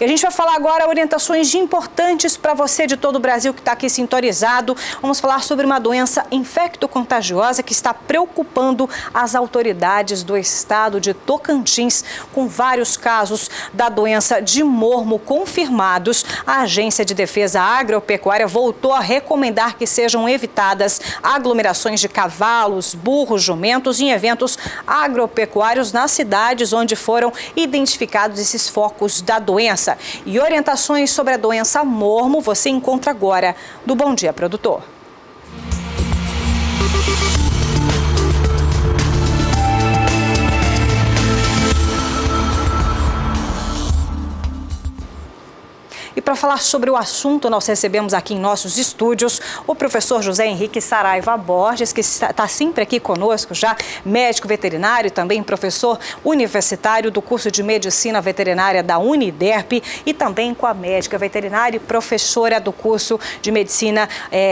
E a gente vai falar agora orientações importantes para você de todo o Brasil que está aqui sintonizado. Vamos falar sobre uma doença infecto-contagiosa que está preocupando as autoridades do estado de Tocantins, com vários casos da doença de mormo confirmados. A Agência de Defesa Agropecuária voltou a recomendar que sejam evitadas aglomerações de cavalos, burros, jumentos em eventos agropecuários nas cidades onde foram identificados esses focos da doença. E orientações sobre a doença mormo você encontra agora do Bom Dia Produtor. E para falar sobre o assunto, nós recebemos aqui em nossos estúdios o professor José Henrique Saraiva Borges, que está sempre aqui conosco já, médico veterinário e também professor universitário do curso de Medicina Veterinária da Uniderp, e também com a médica veterinária e professora do curso de Medicina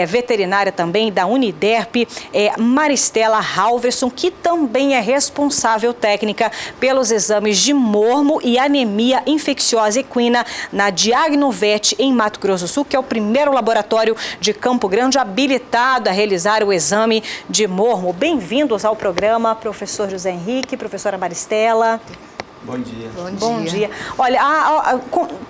Veterinária também da Uniderp, Maristela Halverson, que também é responsável técnica pelos exames de mormo e anemia infecciosa equina na Diagnovet em Mato Grosso do Sul, que é o primeiro laboratório de Campo Grande habilitado a realizar o exame de mormo. Bem-vindos ao programa, professor José Henrique, professora Maristela. Bom dia. Bom dia. Olha,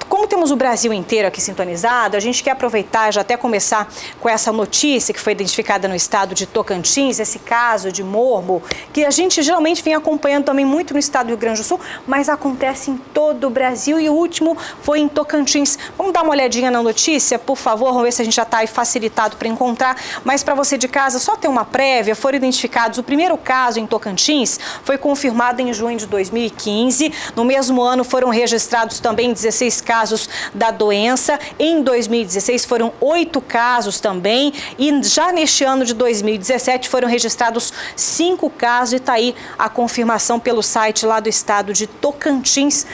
como temos o Brasil inteiro aqui sintonizado, a gente quer aproveitar e já até começar com essa notícia que foi identificada no estado de Tocantins, esse caso de mormo, que a gente geralmente vem acompanhando também muito no estado do Rio Grande do Sul, mas acontece em todo o Brasil e o último foi em Tocantins. Vamos dar uma olhadinha na notícia, por favor, vamos ver se a gente já está aí facilitado para encontrar, mas para você de casa, só ter uma prévia, foram identificados, o primeiro caso em Tocantins foi confirmado em junho de 2015, no mesmo ano foram registrados também 16 casos da doença. Em 2016 foram 8 casos também. E já neste ano de 2017 foram registrados 5 casos. E está aí a confirmação pelo site lá do estado de Tocantins.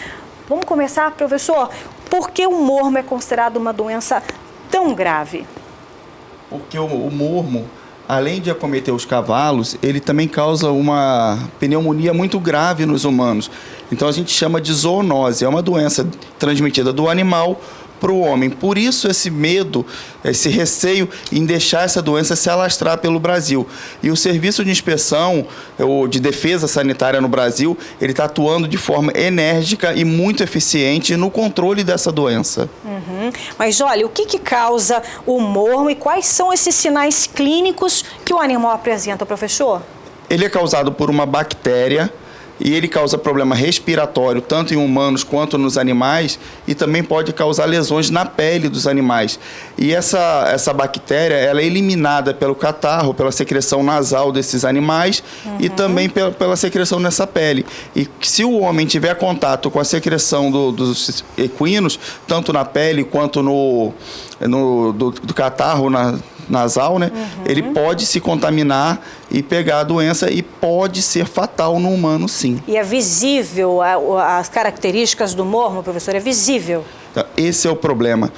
Vamos começar, professor? Por que o mormo é considerado uma doença tão grave? Porque o mormo, além de acometer os cavalos, ele também causa uma pneumonia muito grave nos humanos. Então a gente chama de zoonose, é uma doença transmitida do animal para o homem. Por isso esse medo, esse receio em deixar essa doença se alastrar pelo Brasil. E o Serviço de Inspeção ou de Defesa Sanitária no Brasil, ele está atuando de forma enérgica e muito eficiente no controle dessa doença. Mas olha, o que causa o mormo e quais são esses sinais clínicos que o animal apresenta, professor? Ele é causado por uma bactéria e ele causa problema respiratório tanto em humanos quanto nos animais e também pode causar lesões na pele dos animais. E essa bactéria, ela é eliminada pelo catarro, pela secreção nasal desses animais e também pela secreção nessa pele. E se o homem tiver contato com a secreção dos equinos, tanto na pele quanto do catarro nasal, né? Ele pode se contaminar e pegar a doença e pode ser fatal no humano, sim. E é visível as características do mormo, professor? É visível? Esse é o problema.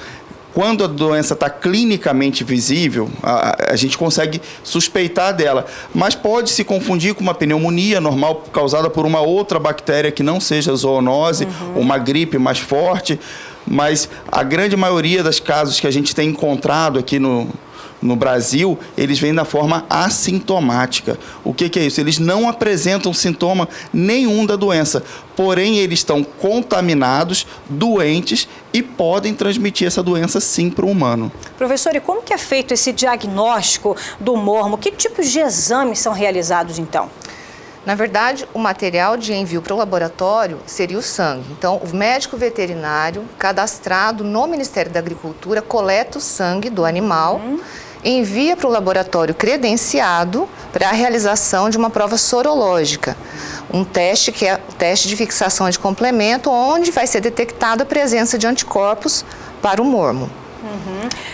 Quando a doença está clinicamente visível, a gente consegue suspeitar dela, mas pode se confundir com uma pneumonia normal causada por uma outra bactéria que não seja zoonose, uma gripe mais forte, mas a grande maioria dos casos que a gente tem encontrado aqui no Brasil, eles vêm da forma assintomática. O que é isso? Eles não apresentam sintoma nenhum da doença, porém eles estão contaminados, doentes e podem transmitir essa doença sim para o humano. Professor, e como que é feito esse diagnóstico do mormo? Que tipos de exames são realizados então? Na verdade, o material de envio para o laboratório seria o sangue. Então, o médico veterinário cadastrado no Ministério da Agricultura coleta o sangue do animal, envia para o laboratório credenciado para a realização de uma prova sorológica. Um teste que é o teste de fixação de complemento, onde vai ser detectada a presença de anticorpos para o mormo.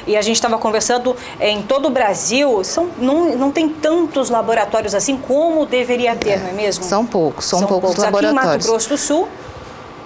E a gente estava conversando em todo o Brasil, não tem tantos laboratórios assim como deveria ter, não é mesmo? São poucos laboratórios. Aqui em Mato Grosso do Sul?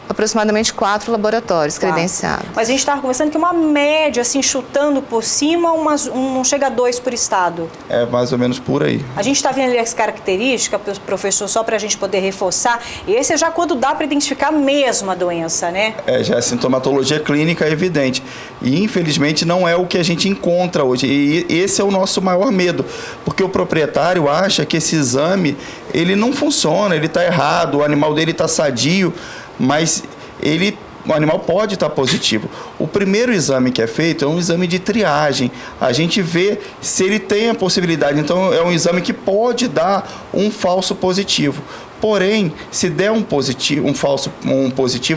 aproximadamente 4 laboratórios credenciados. Mas a gente estava conversando que uma média, assim, chutando por cima, não chega a 2 por estado. É mais ou menos por aí. A gente está vendo ali as características, professor, só para a gente poder reforçar. Esse é já quando dá para identificar mesmo a doença, né? Já a sintomatologia clínica é evidente. E, infelizmente, não é o que a gente encontra hoje. E esse é o nosso maior medo. Porque o proprietário acha que esse exame, ele não funciona, ele está errado, o animal dele está sadio, mas o animal pode estar positivo. O primeiro exame que é feito é um exame de triagem. A gente vê se ele tem a possibilidade. Então, é um exame que pode dar um falso positivo. Porém, se der um positivo,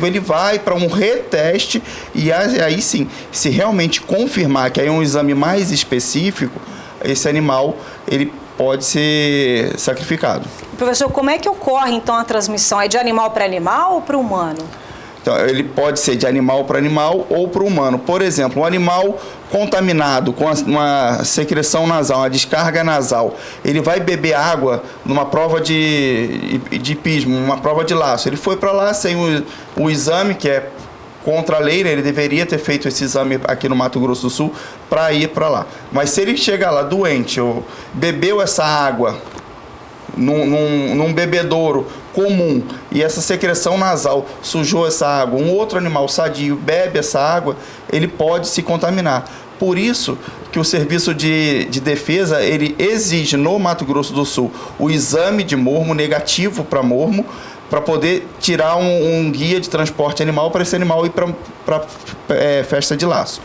ele vai para um reteste e aí sim, se realmente confirmar que aí é um exame mais específico, esse animal ele pode ser sacrificado. Professor, como é que ocorre então a transmissão? É de animal para animal ou para humano? Então, ele pode ser de animal para animal ou para humano. Por exemplo, um animal contaminado com uma secreção nasal, uma descarga nasal, ele vai beber água numa prova de hipismo, uma prova de laço. Ele foi para lá sem o exame, que é contra a lei, né? Ele deveria ter feito esse exame aqui no Mato Grosso do Sul para ir para lá. Mas se ele chegar lá doente ou bebeu essa água num bebedouro comum e essa secreção nasal sujou essa água, um outro animal sadio bebe essa água, ele pode se contaminar. Por isso que o Serviço de Defesa, ele exige no Mato Grosso do Sul o exame de mormo negativo para mormo, para poder tirar um guia de transporte animal para esse animal ir para festa de laço.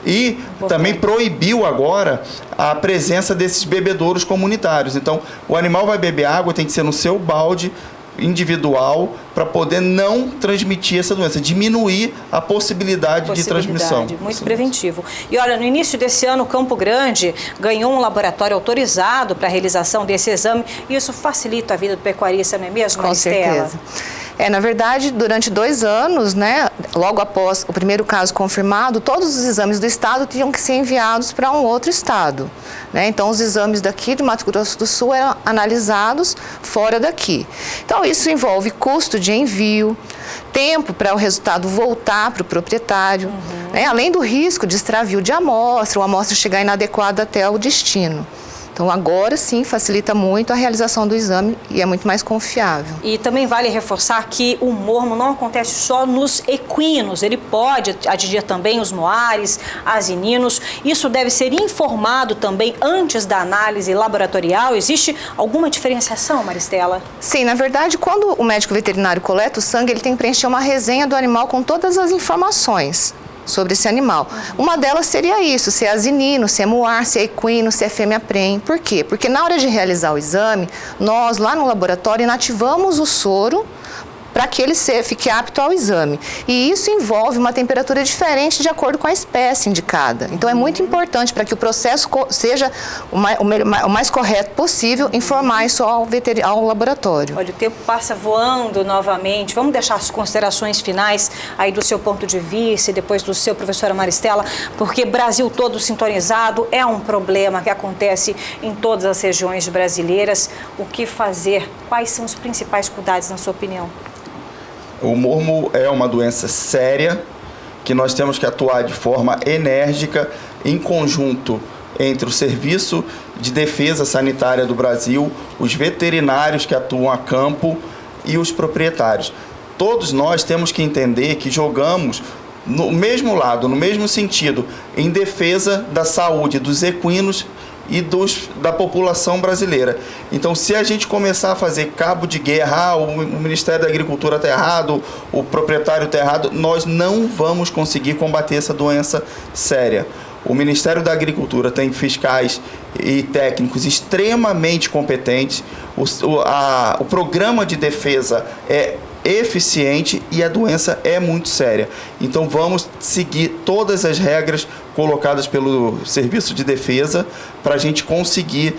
E também proibiu agora a presença desses bebedouros comunitários. Então, o animal vai beber água, tem que ser no seu balde individual para poder não transmitir essa doença, diminuir a possibilidade de transmissão. Muito preventivo. E olha, no início desse ano, Campo Grande ganhou um laboratório autorizado para a realização desse exame e isso facilita a vida do pecuarista, não é mesmo, Maristela? Com certeza. Na verdade, durante 2 anos, né, logo após o primeiro caso confirmado, todos os exames do estado tinham que ser enviados para um outro estado, né? Então, os exames daqui de Mato Grosso do Sul eram analisados fora daqui. Então, isso envolve custo de envio, tempo para o resultado voltar para o proprietário, né? Além do risco de extravio de amostra, ou a amostra chegar inadequada até o destino. Então, agora sim, facilita muito a realização do exame e é muito mais confiável. E também vale reforçar que o mormo não acontece só nos equinos, ele pode atingir também os moares, asininos. Isso deve ser informado também antes da análise laboratorial. Existe alguma diferenciação, Maristela? Sim, na verdade, quando o médico veterinário coleta o sangue, ele tem que preencher uma resenha do animal com todas as informações sobre esse animal. Uma delas seria isso, se é asinino, se é moar, se é equino, se é fêmea prenhe. Por quê? Porque na hora de realizar o exame, nós lá no laboratório inativamos o soro para que ele fique apto ao exame. E isso envolve uma temperatura diferente de acordo com a espécie indicada. Então, é muito importante para que o processo seja o mais correto possível, informar isso ao laboratório. Olha, o tempo passa voando novamente. Vamos deixar as considerações finais aí do seu ponto de vista e depois do seu, professora Maristela, porque Brasil todo sintonizado é um problema que acontece em todas as regiões brasileiras. O que fazer? Quais são os principais cuidados, na sua opinião? O mormo é uma doença séria que nós temos que atuar de forma enérgica, em conjunto entre o Serviço de Defesa Sanitária do Brasil, os veterinários que atuam a campo e os proprietários. Todos nós temos que entender que jogamos no mesmo lado, no mesmo sentido, em defesa da saúde dos equinos e da população brasileira. Então, se a gente começar a fazer cabo de guerra, o Ministério da Agricultura está errado, o proprietário está errado, nós não vamos conseguir combater essa doença séria. O Ministério da Agricultura tem fiscais e técnicos extremamente competentes, o programa de defesa é eficiente e a doença é muito séria. Então vamos seguir todas as regras colocadas pelo Serviço de Defesa para a gente conseguir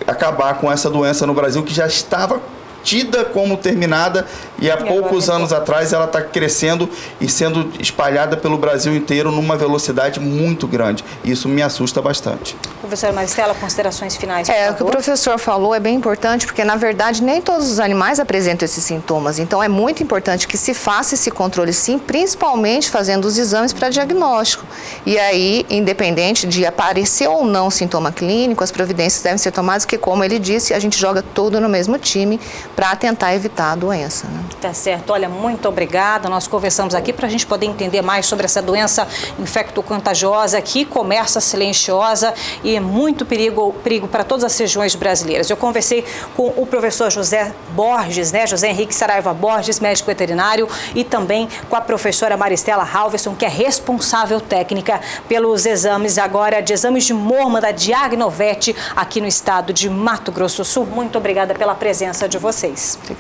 acabar com essa doença no Brasil, que já estava tida como terminada e há poucos anos atrás ela está crescendo e sendo espalhada pelo Brasil inteiro numa velocidade muito grande. Isso me assusta bastante. Professora Maristela, considerações finais, por favor. O que o professor falou é bem importante, porque na verdade nem todos os animais apresentam esses sintomas. Então é muito importante que se faça esse controle sim, principalmente fazendo os exames para diagnóstico. E aí, independente de aparecer ou não sintoma clínico, as providências devem ser tomadas, porque como ele disse, a gente joga tudo no mesmo time para tentar evitar a doença, né? Tá certo. Olha, muito obrigada. Nós conversamos aqui para a gente poder entender mais sobre essa doença infecto-contagiosa que começa silenciosa e é muito perigo para todas as regiões brasileiras. Eu conversei com o professor José Borges, né? José Henrique Saraiva Borges, médico veterinário, e também com a professora Maristela Halverson, que é responsável técnica pelos exames agora de exames de morma da Diagnovet aqui no estado de Mato Grosso do Sul. Muito obrigada pela presença de vocês. Obrigada.